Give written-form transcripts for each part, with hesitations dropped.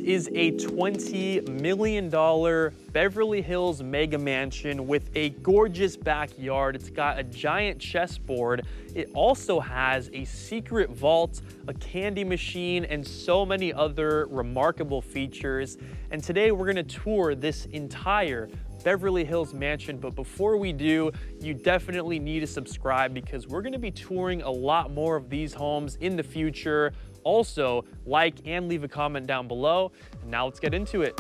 is a $20 million Beverly Hills mega mansion with a gorgeous backyard. It's got a giant chessboard. It also has a secret vault, a candy machine, and so many other remarkable features. And today we're gonna tour this entire Beverly Hills mansion, but before we do, you definitely need to subscribe because we're gonna be touring a lot more of these homes in the future. Also, like and leave a comment down below. And now let's get into it.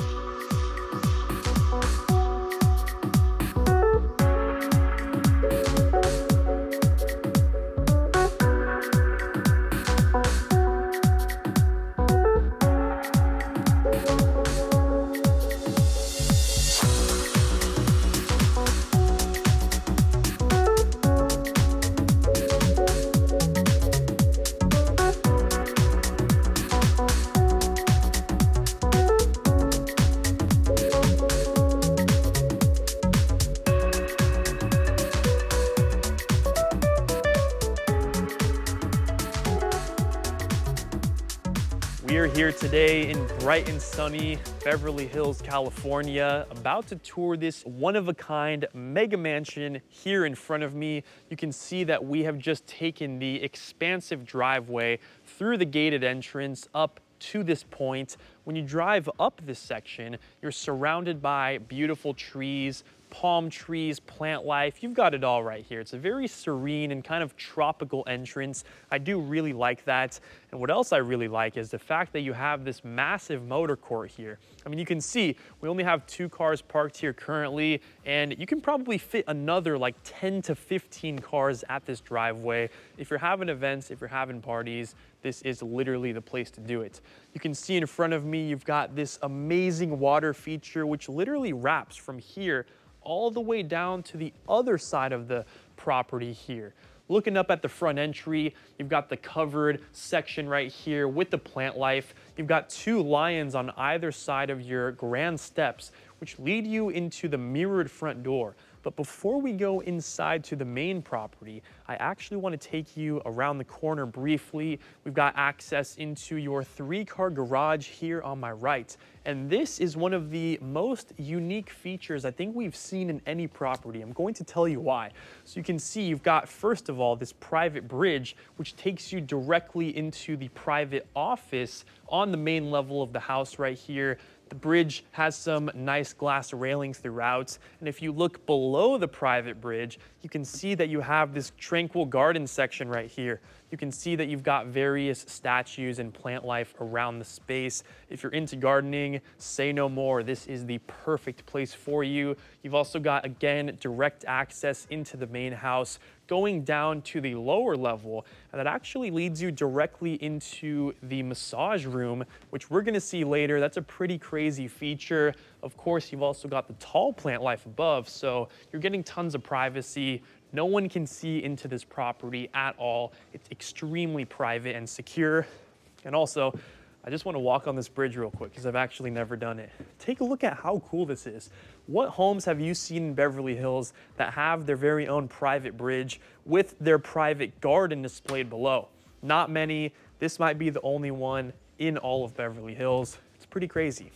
We are here today in bright and sunny Beverly Hills, California, about to tour this one-of-a-kind mega mansion here in front of me. You can see that we have just taken the expansive driveway through the gated entrance up to this point. When you drive up this section, you're surrounded by beautiful trees, palm trees, plant life. You've got it all right here. It's a very serene and kind of tropical entrance. I do really like that. And what else I really like is the fact that you have this massive motor court here. I mean, you can see we only have 2 cars parked here currently, and you can probably fit another like 10 to 15 cars at this driveway. If you're having events, if you're having parties, this is literally the place to do it. You can see in front of me, you've got this amazing water feature, which literally wraps from here all the way down to the other side of the property here. Looking up at the front entry, you've got the covered section right here with the plant life. You've got 2 lions on either side of your grand steps, which lead you into the mirrored front door. But before we go inside to the main property, I actually want to take you around the corner briefly. We've got access into your 3-car garage here on my right. And this is one of the most unique features I think we've seen in any property. I'm going to tell you why. So you can see you've got, first of all, this private bridge, which takes you directly into the private office on the main level of the house right here. The bridge has some nice glass railings throughout. And if you look below the private bridge, you can see that you have this tranquil garden section right here. You can see that you've got various statues and plant life around the space. If you're into gardening, say no more. This is the perfect place for you. You've also got, again, direct access into the main house, going down to the lower level, and that actually leads you directly into the massage room, which we're gonna see later. That's a pretty crazy feature. Of course, you've also got the tall plant life above, so you're getting tons of privacy. No one can see into this property at all. It's extremely private and secure. And also, I just want to walk on this bridge real quick because I've actually never done it. Take a look at how cool this is. What homes have you seen in Beverly Hills that have their very own private bridge with their private garden displayed below? Not many. This might be the only one in all of Beverly Hills. It's pretty crazy.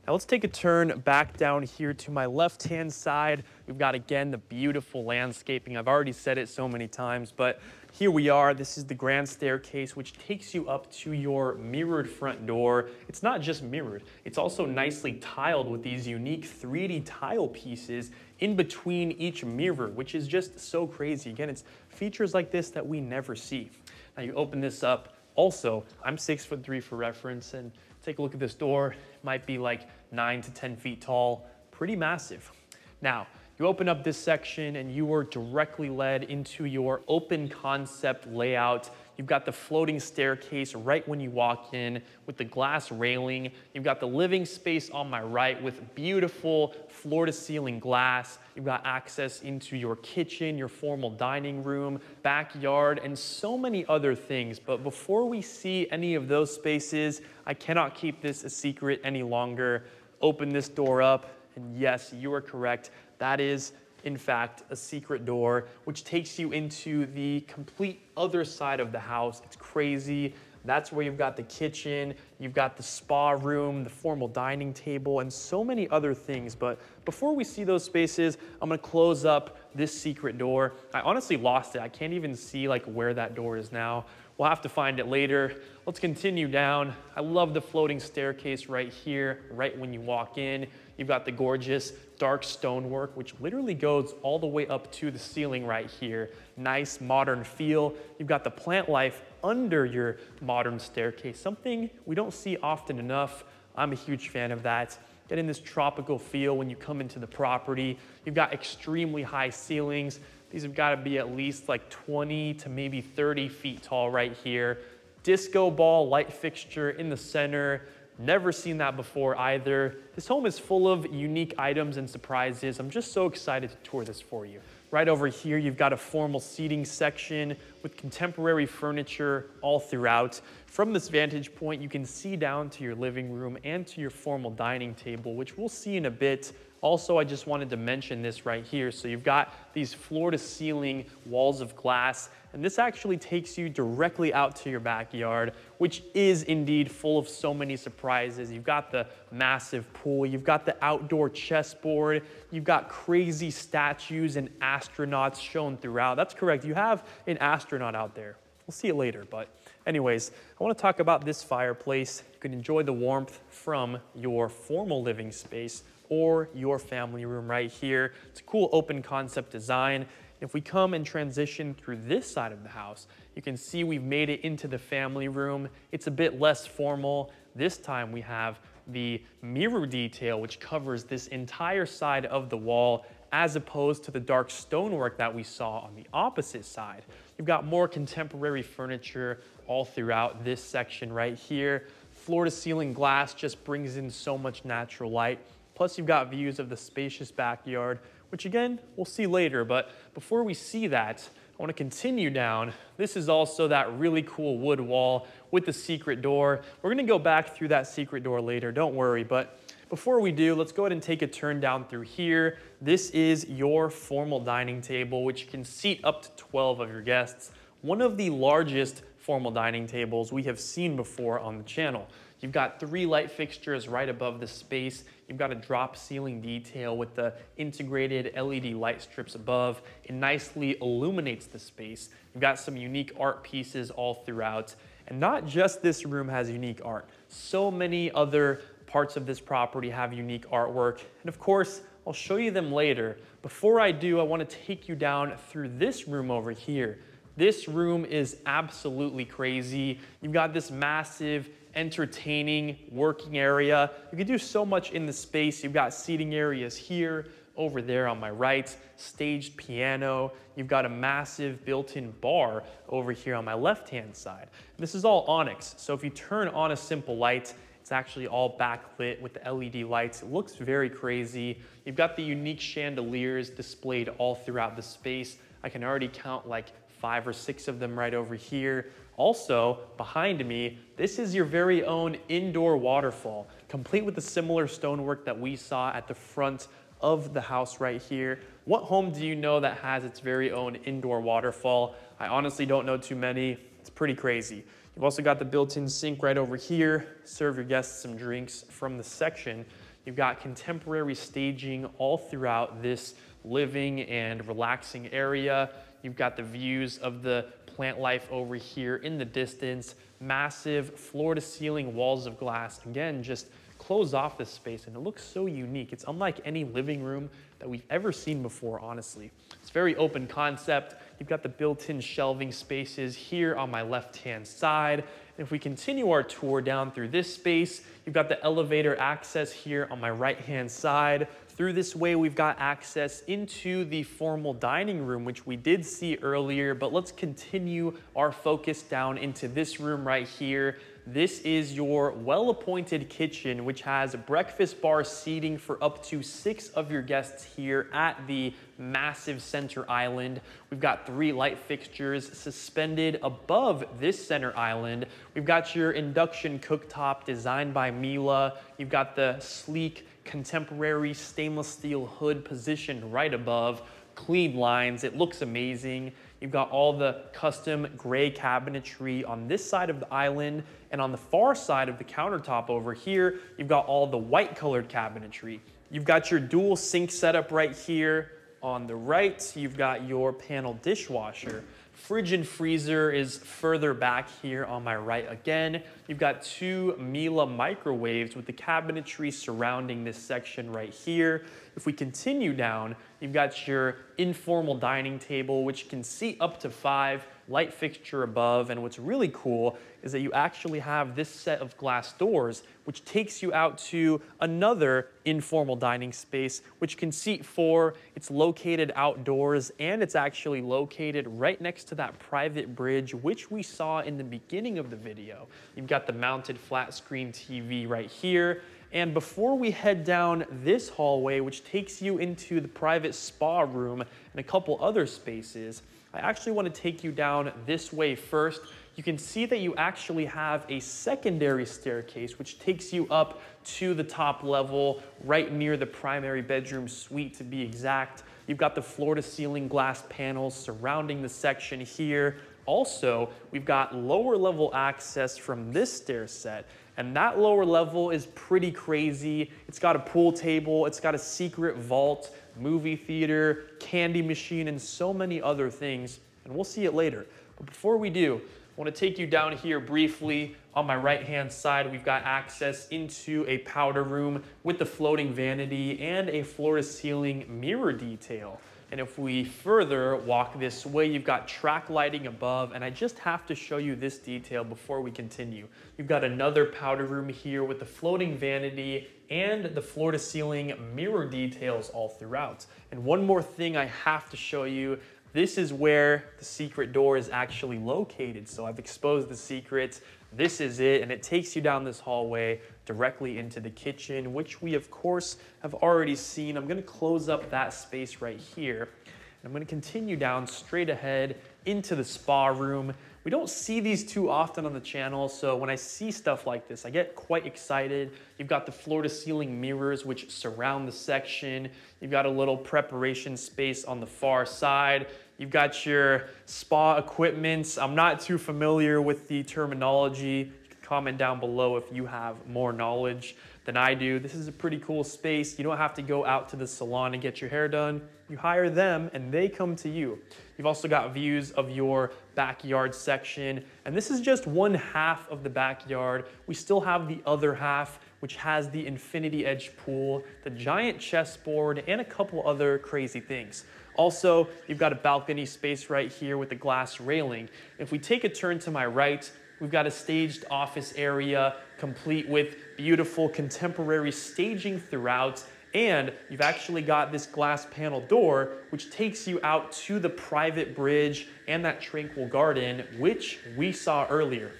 Now let's take a turn back down here to my left-hand side. We've got, again, the beautiful landscaping. I've already said it so many times, but here we are. This is the grand staircase, which takes you up to your mirrored front door. It's not just mirrored. It's also nicely tiled with these unique 3D tile pieces in between each mirror, which is just so crazy. Again, it's features like this that we never see. Now you open this up. Also, I'm 6'3" for reference, and take a look at this door. It might be like 9 to 10 feet tall, pretty massive. Now, you open up this section and you are directly led into your open concept layout. You've got the floating staircase right when you walk in with the glass railing. You've got the living space on my right with beautiful floor-to-ceiling glass. You've got access into your kitchen, your formal dining room, backyard, and so many other things. But before we see any of those spaces, I cannot keep this a secret any longer. Open this door up, and yes, you are correct. That is, in fact, a secret door, which takes you into the complete other side of the house. It's crazy. That's where you've got the kitchen, you've got the spa room, the formal dining table, and so many other things. But before we see those spaces, I'm gonna close up this secret door. I honestly lost it. I can't even see like where that door is now. We'll have to find it later. Let's continue down. I love the floating staircase right here, right when you walk in. You've got the gorgeous dark stonework, which literally goes all the way up to the ceiling right here. Nice modern feel. You've got the plant life under your modern staircase, something we don't see often enough. I'm a huge fan of that. Getting this tropical feel when you come into the property. You've got extremely high ceilings. These have got to be at least like 20 to maybe 30 feet tall right here. Disco ball light fixture in the center. Never seen that before either. This home is full of unique items and surprises. I'm just so excited to tour this for you. Right over here, you've got a formal seating section with contemporary furniture all throughout. From this vantage point, you can see down to your living room and to your formal dining table, which we'll see in a bit. Also, I just wanted to mention this right here. So you've got these floor-to-ceiling walls of glass, and this actually takes you directly out to your backyard, which is indeed full of so many surprises. You've got the massive pool, you've got the outdoor chessboard, you've got crazy statues and astronauts shown throughout. That's correct, you have an astronaut out there. We'll see it later, but anyways, I want to talk about this fireplace. You can enjoy the warmth from your formal living space or your family room right here. It's a cool open concept design. If we come and transition through this side of the house, you can see we've made it into the family room. It's a bit less formal. This time we have the mirror detail, which covers this entire side of the wall, as opposed to the dark stonework that we saw on the opposite side. You've got more contemporary furniture all throughout this section right here. Floor to ceiling glass just brings in so much natural light. Plus you've got views of the spacious backyard, which again, we'll see later. But before we see that, I want to continue down. This is also that really cool wood wall with the secret door. We're going to go back through that secret door later, don't worry. But before we do, let's go ahead and take a turn down through here. This is your formal dining table, which can seat up to 12 of your guests. One of the largest formal dining tables we have seen before on the channel. You've got 3 light fixtures right above the space. You've got a drop ceiling detail with the integrated LED light strips above. It nicely illuminates the space. You've got some unique art pieces all throughout. And not just this room has unique art. So many other parts of this property have unique artwork. And of course, I'll show you them later. Before I do, I want to take you down through this room over here. This room is absolutely crazy. You've got this massive, entertaining working area. You can do so much in the space. You've got seating areas here, over there on my right, staged piano. You've got a massive built-in bar over here on my left-hand side. This is all onyx, so if you turn on a simple light, it's actually all backlit with the LED lights. It looks very crazy. You've got the unique chandeliers displayed all throughout the space. I can already count like 5 or 6 of them right over here. Also, behind me, this is your very own indoor waterfall, complete with the similar stonework that we saw at the front of the house right here. What home do you know that has its very own indoor waterfall? I honestly don't know too many. It's pretty crazy. You've also got the built-in sink right over here. Serve your guests some drinks from the section. You've got contemporary staging all throughout this living and relaxing area. You've got the views of the plant life over here in the distance. Massive floor-to-ceiling walls of glass. Again, just close off this space, and it looks so unique. It's unlike any living room that we've ever seen before, honestly. It's very open concept. You've got the built-in shelving spaces here on my left-hand side. And if we continue our tour down through this space, you've got the elevator access here on my right-hand side. Through this way, we've got access into the formal dining room, which we did see earlier, but let's continue our focus down into this room right here. This is your well-appointed kitchen, which has breakfast bar seating for up to 6 of your guests here at the massive center island. We've got 3 light fixtures suspended above this center island. We've got your induction cooktop designed by Mila. You've got the sleek, contemporary stainless steel hood positioned right above. Clean lines, it looks amazing. You've got all the custom gray cabinetry on this side of the island, and on the far side of the countertop over here, you've got all the white colored cabinetry. You've got your dual sink setup right here. On the right, you've got your panel dishwasher. Fridge and freezer is further back here on my right again. You've got two Miele microwaves with the cabinetry surrounding this section right here. If we continue down, you've got your informal dining table, which can seat up to 5, light fixture above. And what's really cool is that you actually have this set of glass doors, which takes you out to another informal dining space, which can seat 4. It's located outdoors, and it's actually located right next to that private bridge, which we saw in the beginning of the video. You've got the mounted flat screen TV right here. And before we head down this hallway, which takes you into the private spa room and a couple other spaces, I actually want to take you down this way first. You can see that you actually have a secondary staircase, which takes you up to the top level, right near the primary bedroom suite to be exact. You've got the floor-to-ceiling glass panels surrounding the section here. Also, we've got lower level access from this stair set, and that lower level is pretty crazy. It's got a pool table, it's got a secret vault, movie theater, candy machine, and so many other things, and we'll see it later. But before we do, I want to take you down here briefly. On my right-hand side, we've got access into a powder room with the floating vanity and a floor-to-ceiling mirror detail. And if we further walk this way, you've got track lighting above, and I just have to show you this detail before we continue. You've got another powder room here with the floating vanity and the floor-to-ceiling mirror details all throughout. And one more thing I have to show you. This is where the secret door is actually located. So I've exposed the secret. This is it, and it takes you down this hallway directly into the kitchen, which we of course have already seen. I'm gonna close up that space right here. And I'm gonna continue down straight ahead into the spa room. We don't see these too often on the channel, so when I see stuff like this, I get quite excited. You've got the floor-to-ceiling mirrors which surround the section. You've got a little preparation space on the far side. You've got your spa equipment. I'm not too familiar with the terminology. You can comment down below if you have more knowledge than I do. This is a pretty cool space. You don't have to go out to the salon and get your hair done. You hire them and they come to you. You've also got views of your backyard section, and this is just one half of the backyard. We still have the other half, which has the infinity edge pool, the giant chessboard, and a couple other crazy things. Also, you've got a balcony space right here with the glass railing. If we take a turn to my right, we've got a staged office area complete with beautiful contemporary staging throughout, and you've actually got this glass panel door which takes you out to the private bridge and that tranquil garden which we saw earlier.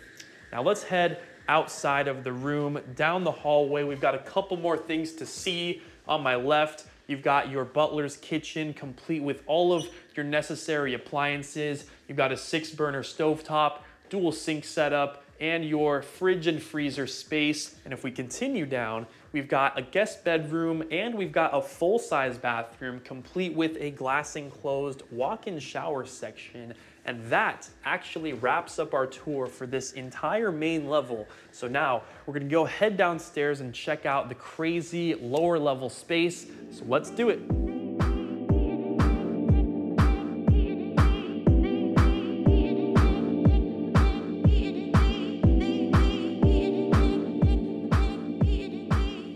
Now let's head outside of the room, down the hallway. We've got a couple more things to see. On my left, you've got your butler's kitchen complete with all of your necessary appliances. You've got a 6-burner stovetop, dual sink setup, and your fridge and freezer space. And if we continue down, we've got a guest bedroom and we've got a full-size bathroom complete with a glass enclosed walk-in shower section. And that actually wraps up our tour for this entire main level. So now we're gonna go head downstairs and check out the crazy lower level space. So let's do it.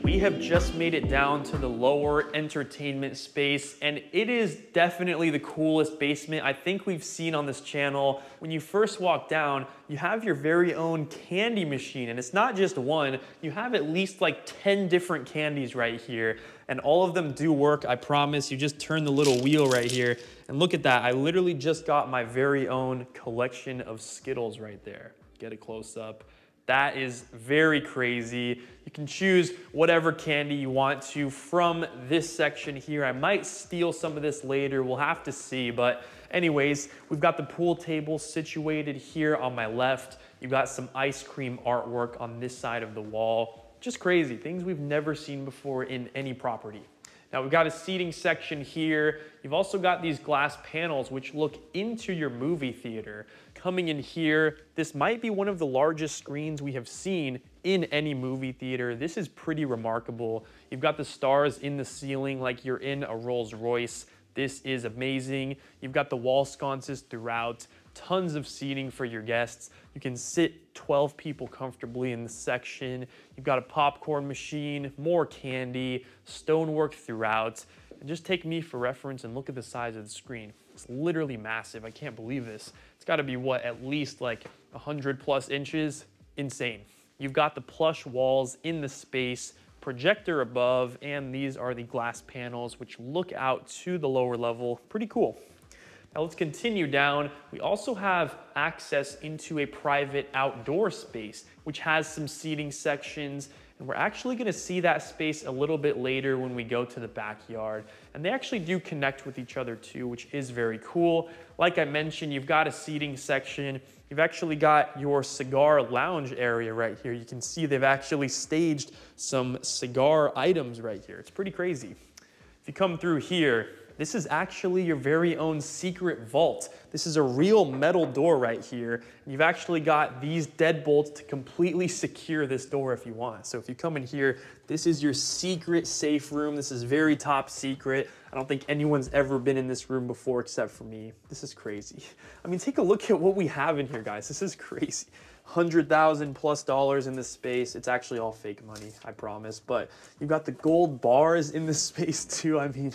We have just made it down to the lower entertainment space, and it is definitely the coolest basement I think we've seen on this channel. When you first walk down, you have your very own candy machine, and it's not just one. You have at least like 10 different candies right here, and all of them do work, I promise. You just turn the little wheel right here, and look at that. I literally just got my very own collection of Skittles right there. Get a close up. That is very crazy. You can choose whatever candy you want to from this section here. I might steal some of this later, we'll have to see. But anyways, we've got the pool table situated here on my left. You've got some ice cream artwork on this side of the wall. Just crazy, things we've never seen before in any property. Now we've got a seating section here. You've also got these glass panels which look into your movie theater. Coming in here, this might be one of the largest screens we have seen in any movie theater. This is pretty remarkable. You've got the stars in the ceiling like you're in a Rolls Royce. This is amazing. You've got the wall sconces throughout, tons of seating for your guests. You can sit 12 people comfortably in the section. You've got a popcorn machine, more candy, stonework throughout. And just take me for reference and look at the size of the screen. It's literally massive. I can't believe this. It's got to be what, at least like 100+ inches? Insane. You've got the plush walls in the space, projector above, and these are the glass panels which look out to the lower level. Pretty cool. Now let's continue down. We also have access into a private outdoor space, which has some seating sections. And we're actually gonna see that space a little bit later when we go to the backyard. And they actually do connect with each other too, which is very cool. Like I mentioned, you've got a seating section. You've actually got your cigar lounge area right here. You can see they've actually staged some cigar items right here. It's pretty crazy. If you come through here, this is actually your very own secret vault. This is a real metal door right here. You've actually got these deadbolts to completely secure this door if you want. So if you come in here, this is your secret safe room. This is very top secret. I don't think anyone's ever been in this room before except for me. This is crazy. I mean, take a look at what we have in here, guys. This is crazy. $100,000+ in this space. It's actually all fake money, I promise. But you've got the gold bars in this space too. I mean,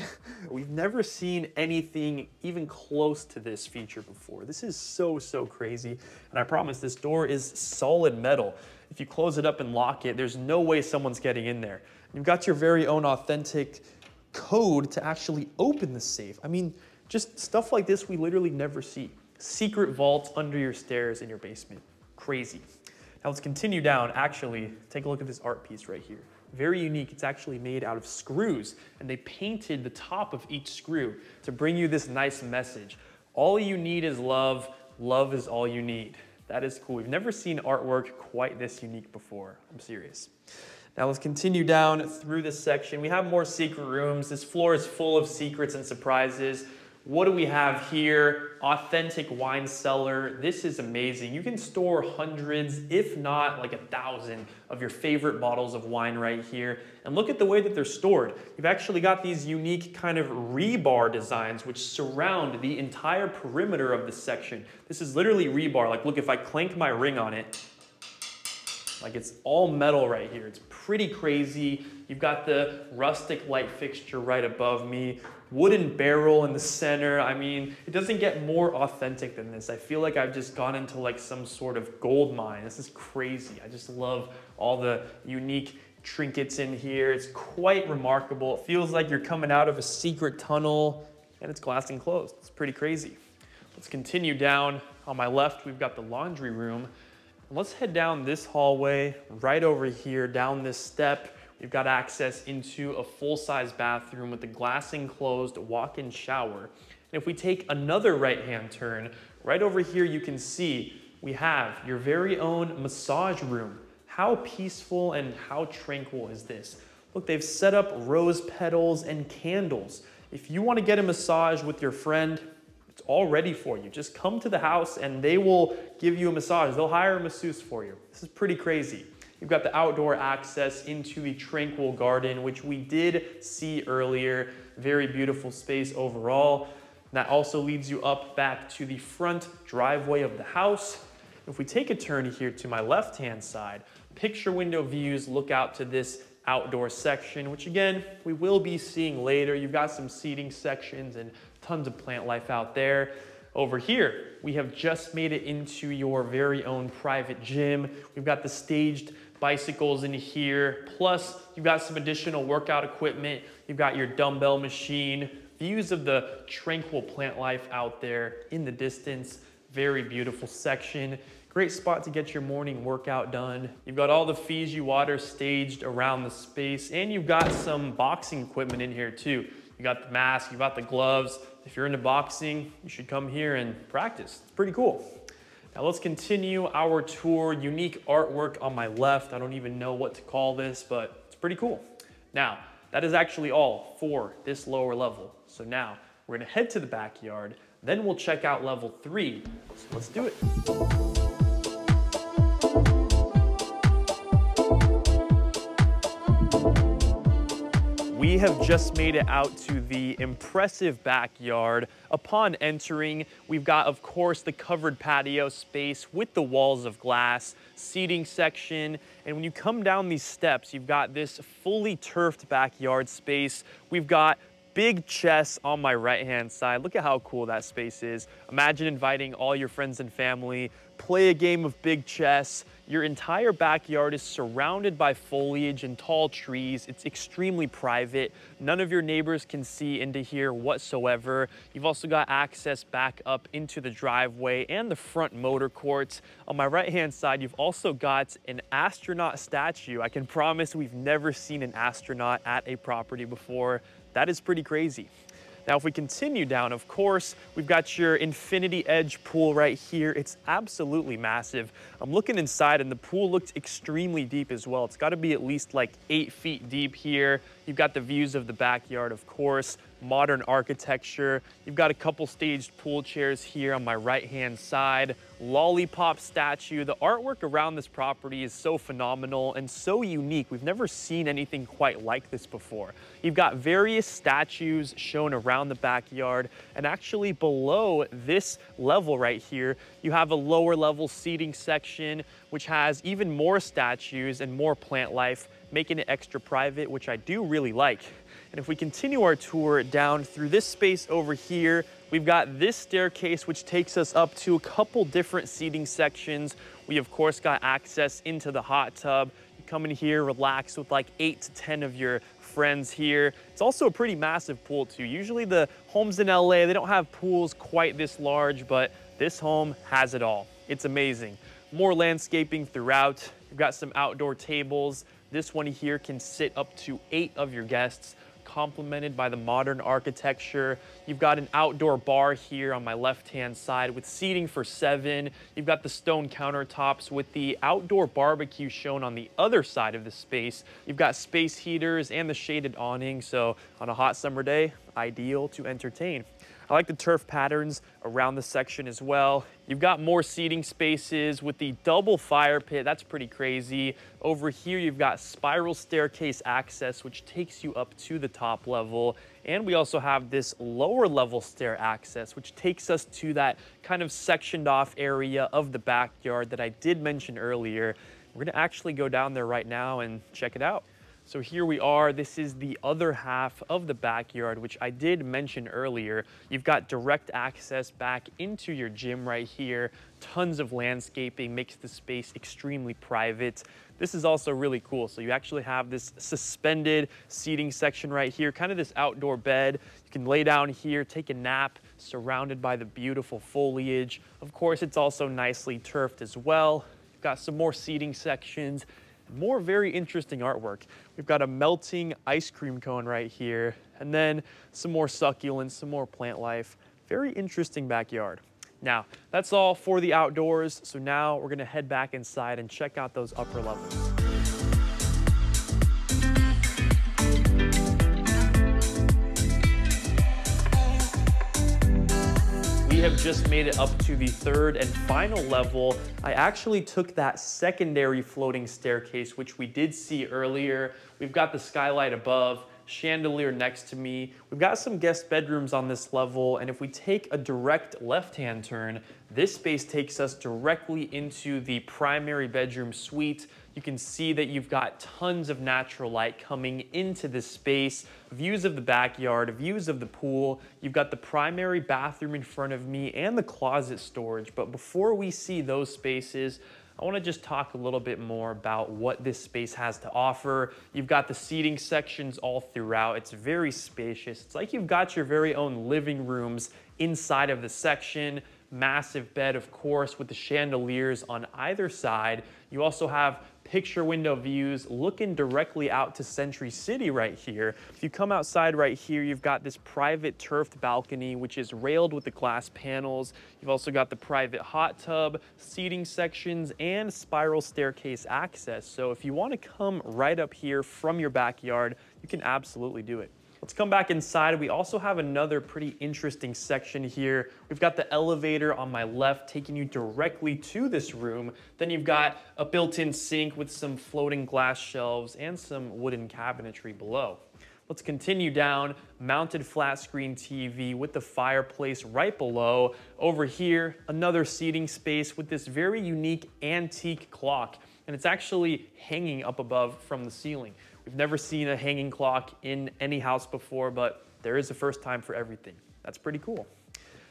we've never seen anything even close to this feature before. This is so, so crazy. And I promise this door is solid metal. If you close it up and lock it, there's no way someone's getting in there. You've got your very own authentic code to actually open the safe. I mean, just stuff like this we literally never see. Secret vaults under your stairs in your basement. Crazy. Now let's continue down. Actually, take a look at this art piece right here. Very unique. It's actually made out of screws, and they painted the top of each screw to bring you this nice message. All you need is love. Love is all you need. That is cool. We've never seen artwork quite this unique before. I'm serious. Now let's continue down through this section. We have more secret rooms. This floor is full of secrets and surprises. What do we have here? Authentic wine cellar. This is amazing. You can store hundreds, if not like 1,000 of your favorite bottles of wine right here. And look at the way that they're stored. You've actually got these unique kind of rebar designs which surround the entire perimeter of this section. This is literally rebar. Like, look, if I clank my ring on it, like it's all metal right here. It's pretty crazy. You've got the rustic light fixture right above me, wooden barrel in the center. I mean, it doesn't get more authentic than this. I feel like I've just gone into like some sort of gold mine. This is crazy. I just love all the unique trinkets in here. It's quite remarkable. It feels like you're coming out of a secret tunnel, and it's glass enclosed. It's pretty crazy. Let's continue down. On my left, we've got the laundry room. Let's head down this hallway, right over here, down this step. We've got access into a full-size bathroom with a glass enclosed walk-in shower. And if we take another right-hand turn, right over here you can see we have your very own massage room. How peaceful and how tranquil is this? Look, they've set up rose petals and candles. If you want to get a massage with your friend, it's all ready for you. Just come to the house and they will give you a massage. They'll hire a masseuse for you. This is pretty crazy. You've got the outdoor access into the tranquil garden, which we did see earlier. Very beautiful space overall. That also leads you up back to the front driveway of the house. If we take a turn here to my left-hand side, picture window views look out to this outdoor section, which again, we will be seeing later. You've got some seating sections and tons of plant life out there. Over here, we have just made it into your very own private gym. We've got the staged bicycles in here, plus you've got some additional workout equipment. You've got your dumbbell machine, views of the tranquil plant life out there in the distance. Very beautiful section. Great spot to get your morning workout done. You've got all the Fiji water staged around the space, and you've got some boxing equipment in here too. You got the mask, you got the gloves. If you're into boxing, you should come here and practice. It's pretty cool. Now let's continue our tour. Unique artwork on my left. I don't even know what to call this, but it's pretty cool. Now, that is actually all for this lower level. So now we're gonna head to the backyard, then we'll check out level 3. So let's do it. We have just made it out to the impressive backyard. Upon entering, we've got, of course, the covered patio space with the walls of glass, seating section, and when you come down these steps, you've got this fully turfed backyard space. We've got big chess on my right-hand side. Look at how cool that space is. Imagine inviting all your friends and family, play a game of big chess. Your entire backyard is surrounded by foliage and tall trees. It's extremely private. None of your neighbors can see into here whatsoever. You've also got access back up into the driveway and the front motor courts. On my right-hand side, you've also got an astronaut statue. I can promise we've never seen an astronaut at a property before. That is pretty crazy. Now, if we continue down, of course, we've got your infinity edge pool right here. It's absolutely massive. I'm looking inside and the pool looks extremely deep as well. It's gotta be at least like 8 feet deep here. You've got the views of the backyard, of course, modern architecture. You've got a couple staged pool chairs here on my right-hand side. Lollipop statue. The artwork around this property is so phenomenal and so unique. We've never seen anything quite like this before. You've got various statues shown around the backyard, and actually below this level right here, you have a lower level seating section, which has even more statues and more plant life, making it extra private, which I do really like. And if we continue our tour down through this space over here, we've got this staircase, which takes us up to a couple different seating sections. We, of course, got access into the hot tub. You come in here, relax with like 8 to 10 of your friends here. It's also a pretty massive pool too. Usually the homes in LA, they don't have pools quite this large, but this home has it all. It's amazing. More landscaping throughout. You've got some outdoor tables. This one here can sit up to 8 of your guests, complemented by the modern architecture. You've got an outdoor bar here on my left-hand side with seating for 7. You've got the stone countertops with the outdoor barbecue shown on the other side of the space. You've got space heaters and the shaded awning, so on a hot summer day, ideal to entertain. I like the turf patterns around the section as well. You've got more seating spaces with the double fire pit. That's pretty crazy. Over here, you've got spiral staircase access, which takes you up to the top level. And we also have this lower level stair access, which takes us to that kind of sectioned off area of the backyard that I did mention earlier. We're gonna actually go down there right now and check it out. So here we are. This is the other half of the backyard, which I did mention earlier. You've got direct access back into your gym right here. Tons of landscaping, makes the space extremely private. This is also really cool. So you actually have this suspended seating section right here, kind of this outdoor bed. You can lay down here, take a nap, surrounded by the beautiful foliage. Of course, it's also nicely turfed as well. You've got some more seating sections. More very interesting artwork. We've got a melting ice cream cone right here, and then some more succulents, some more plant life. Very interesting backyard. Now, that's all for the outdoors, so now we're gonna head back inside and check out those upper levels. We have just made it up to the 3rd and final level. I actually took that secondary floating staircase, which we did see earlier. We've got the skylight above, chandelier next to me. We've got some guest bedrooms on this level, and if we take a direct left-hand turn, this space takes us directly into the primary bedroom suite. You can see that you've got tons of natural light coming into this space, views of the backyard, views of the pool. You've got the primary bathroom in front of me and the closet storage. But before we see those spaces, I want to just talk a little bit more about what this space has to offer. You've got the seating sections all throughout. It's very spacious. It's like you've got your very own living rooms inside of the section. Massive bed, of course, with the chandeliers on either side. You also have picture window views looking directly out to Century City right here. If you come outside right here, you've got this private turfed balcony, which is railed with the glass panels. You've also got the private hot tub, seating sections, and spiral staircase access. So if you want to come right up here from your backyard, you can absolutely do it. Let's come back inside. We also have another pretty interesting section here. We've got the elevator on my left taking you directly to this room. Then you've got a built-in sink with some floating glass shelves and some wooden cabinetry below. Let's continue down, mounted flat screen TV with the fireplace right below. Over here, another seating space with this very unique antique clock, and it's actually hanging up above from the ceiling. We've never seen a hanging clock in any house before, but there is a first time for everything. That's pretty cool.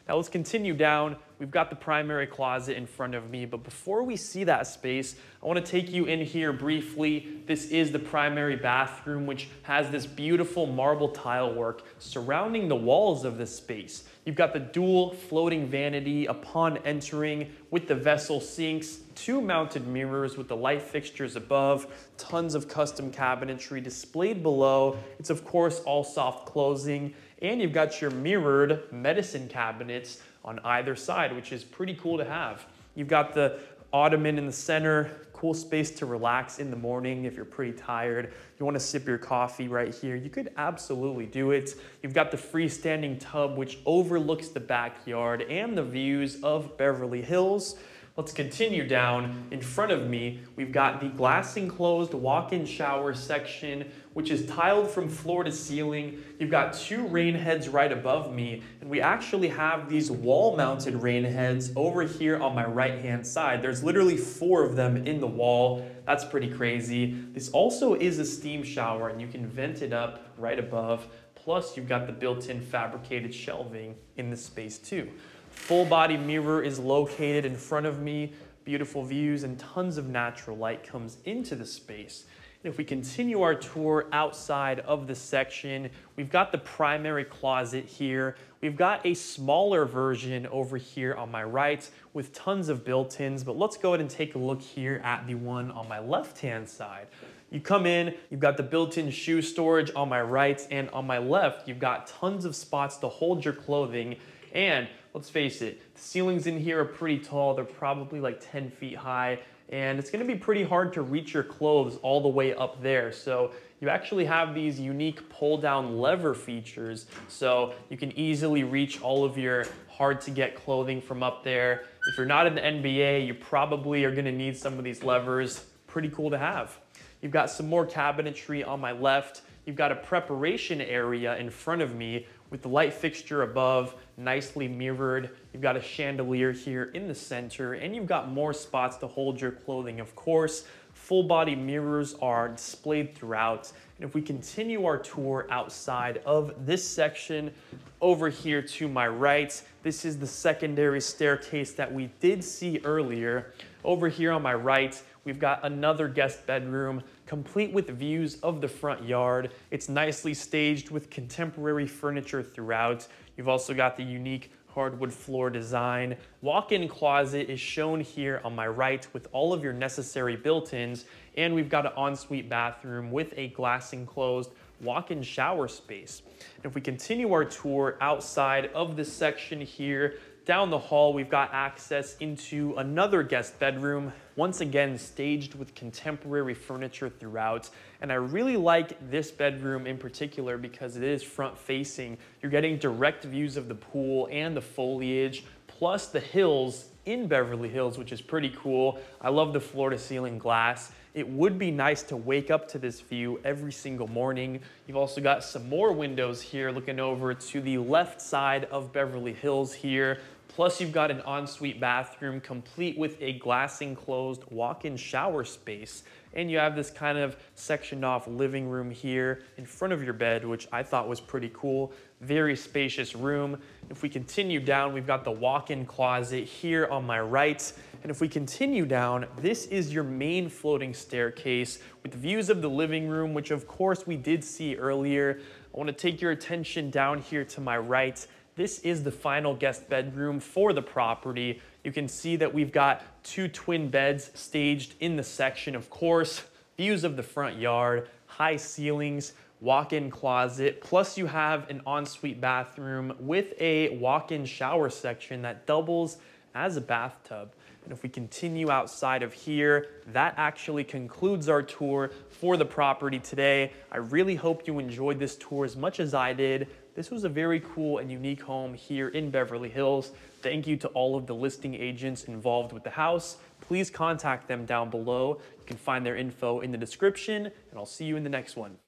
Now let's continue down. We've got the primary closet in front of me, but before we see that space, I want to take you in here briefly. This is the primary bathroom, which has this beautiful marble tile work surrounding the walls of this space. You've got the dual floating vanity upon entering with the vessel sinks, 2 mounted mirrors with the light fixtures above, tons of custom cabinetry displayed below. It's of course all soft closing, and you've got your mirrored medicine cabinets on either side, which is pretty cool to have. You've got the ottoman in the center, cool space to relax in the morning if you're pretty tired. You want to sip your coffee right here, you could absolutely do it. You've got the freestanding tub which overlooks the backyard and the views of Beverly Hills. Let's continue down. In front of me, we've got the glass enclosed walk-in shower section, which is tiled from floor to ceiling. You've got 2 rain heads right above me, and we actually have these wall-mounted rain heads over here on my right-hand side. There's literally 4 of them in the wall. That's pretty crazy. This also is a steam shower, and you can vent it up right above. Plus, you've got the built-in fabricated shelving in this space too. Full body mirror is located in front of me. Beautiful views and tons of natural light comes into the space. And if we continue our tour outside of the section, we've got the primary closet here. We've got a smaller version over here on my right with tons of built-ins, but let's go ahead and take a look here at the one on my left-hand side. You come in, you've got the built-in shoe storage on my right, and on my left, you've got tons of spots to hold your clothing. And let's face it, the ceilings in here are pretty tall. They're probably like 10 feet high, and it's gonna be pretty hard to reach your clothes all the way up there. So you actually have these unique pull-down lever features, so you can easily reach all of your hard-to-get clothing from up there. If you're not in the NBA, you probably are gonna need some of these levers. Pretty cool to have. You've got some more cabinetry on my left. You've got a preparation area in front of me with the light fixture above, nicely mirrored. You've got a chandelier here in the center, and you've got more spots to hold your clothing, of course. Full body mirrors are displayed throughout. And if we continue our tour outside of this section, over here to my right, this is the secondary staircase that we did see earlier. Over here on my right, we've got another guest bedroom, complete with views of the front yard. It's nicely staged with contemporary furniture throughout. You've also got the unique hardwood floor design. Walk-in closet is shown here on my right with all of your necessary built-ins, and we've got an ensuite bathroom with a glass enclosed walk-in shower space. And if we continue our tour outside of this section here, down the hall, we've got access into another guest bedroom, once again staged with contemporary furniture throughout. And I really like this bedroom in particular because it is front facing. You're getting direct views of the pool and the foliage, plus the hills in Beverly Hills, which is pretty cool. I love the floor to ceiling glass. It would be nice to wake up to this view every single morning. You've also got some more windows here looking over to the left side of Beverly Hills here. Plus you've got an ensuite bathroom complete with a glass enclosed walk-in shower space. And you have this kind of sectioned off living room here in front of your bed, which I thought was pretty cool. Very spacious room. If we continue down, we've got the walk-in closet here on my right. And if we continue down, this is your main floating staircase with views of the living room, which of course we did see earlier. I want to take your attention down here to my right. This is the final guest bedroom for the property. You can see that we've got 2 twin beds staged in the section, of course. Views of the front yard, high ceilings, walk-in closet, plus you have an ensuite bathroom with a walk-in shower section that doubles as a bathtub. And if we continue outside of here, that actually concludes our tour for the property today. I really hope you enjoyed this tour as much as I did. This was a very cool and unique home here in Beverly Hills. Thank you to all of the listing agents involved with the house. Please contact them down below. You can find their info in the description, and I'll see you in the next one.